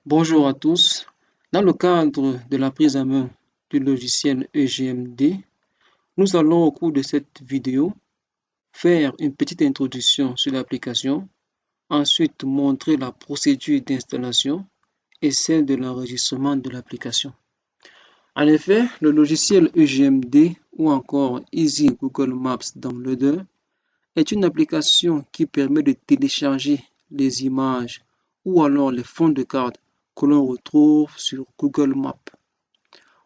Bonjour à tous. Dans le cadre de la prise en main du logiciel EGMD, nous allons au cours de cette vidéo faire une petite introduction sur l'application, ensuite montrer la procédure d'installation et celle de l'enregistrement de l'application. En effet, le logiciel EGMD ou encore Easy Google Maps Downloader est une application qui permet de télécharger les images ou alors les fonds de carte que l'on retrouve sur Google Maps.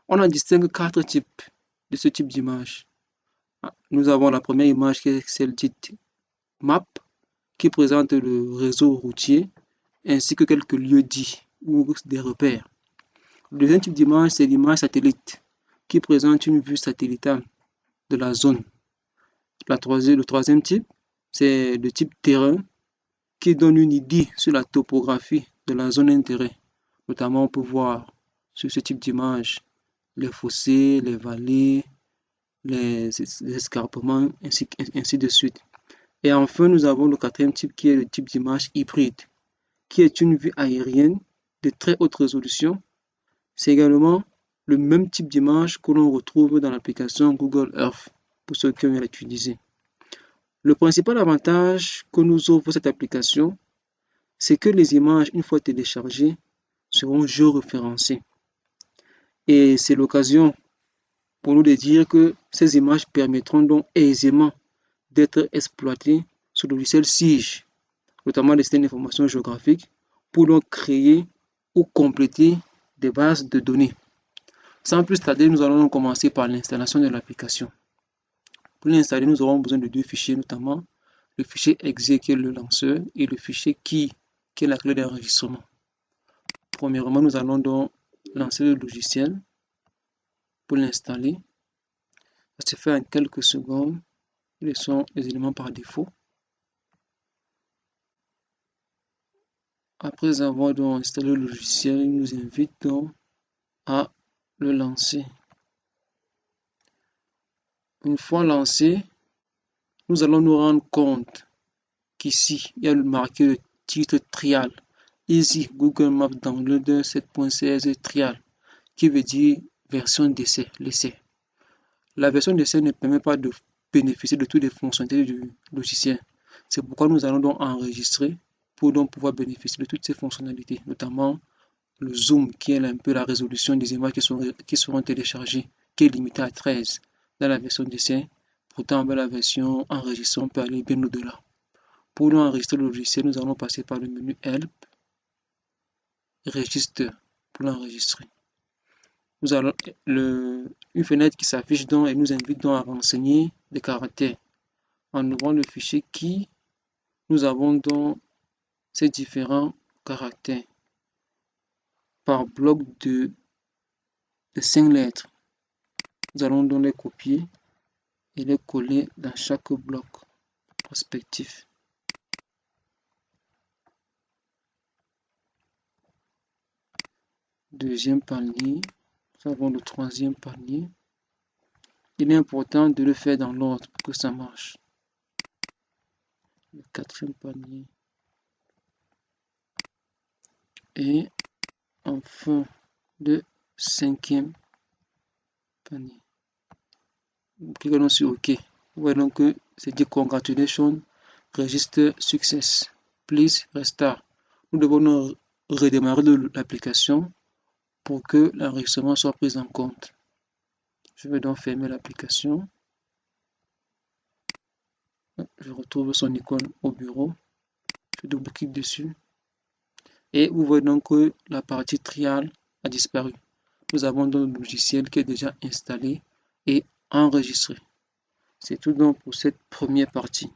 On en distingue quatre types de ce type d'image. Nous avons la première image qui est celle dite Map, qui présente le réseau routier ainsi que quelques lieux-dits ou des repères. Le deuxième type d'image, c'est l'image satellite, qui présente une vue satellitale de la zone. Le troisième type, c'est le type terrain, qui donne une idée sur la topographie de la zone d'intérêt. Notamment, on peut voir sur ce type d'image les fossés, les vallées, les escarpements, ainsi de suite. Et enfin, nous avons le quatrième type qui est le type d'image hybride, qui est une vue aérienne de très haute résolution. C'est également le même type d'image que l'on retrouve dans l'application Google Earth, pour ceux qui ont l'utilisé. Le principal avantage que nous offre cette application, c'est que les images, une fois téléchargées, seront géoréférencées. Et c'est l'occasion pour nous de dire que ces images permettront donc aisément d'être exploitées sur le logiciel SIGE, notamment des systèmes d'information géographique, pour donc créer ou compléter des bases de données. Sans plus tarder, nous allons commencer par l'installation de l'application. Pour l'installer, nous aurons besoin de deux fichiers, notamment le fichier exe qui est le lanceur et le fichier key qui est la clé d'enregistrement. Premièrement, nous allons donc lancer le logiciel pour l'installer. Ça se fait en quelques secondes. Ils sont les éléments par défaut. Après avoir donc installé le logiciel, il nous invite donc à le lancer. Une fois lancé, nous allons nous rendre compte qu'ici, il y a marqué le titre trial. Easy Google Maps Downloader 7.16 trial, qui veut dire version d'essai, l'essai. La version d'essai ne permet pas de bénéficier de toutes les fonctionnalités du logiciel. C'est pourquoi nous allons donc enregistrer pour donc pouvoir bénéficier de toutes ces fonctionnalités, notamment le zoom qui est un peu la résolution des images qui seront téléchargées, qui est limitée à 13 dans la version d'essai. Pourtant, avec la version enregistrée, on peut aller bien au-delà. Pour nous enregistrer le logiciel, nous allons passer par le menu Help, Register pour l'enregistrer. Nous allons une fenêtre qui s'affiche donc et nous invite donc à renseigner des caractères. En ouvrant le fichier key, nous avons donc ces différents caractères par bloc de 5 lettres. Nous allons donc les copier et les coller dans chaque bloc respectif. Deuxième palier, nous avons le troisième palier. Il est important de le faire dans l'ordre pour que ça marche. Le quatrième palier. Et enfin le cinquième panier. Cliquons sur OK. Vous voyez donc que c'est dit Congratulations, Register Success. Please restart. Nous devons redémarrer l'application pour que l'enregistrement soit pris en compte. Je vais donc fermer l'application. Je retrouve son icône au bureau. Je double-clique dessus. Et vous voyez donc que la partie trial a disparu. Nous avons donc le logiciel qui est déjà installé et enregistré. C'est tout donc pour cette première partie.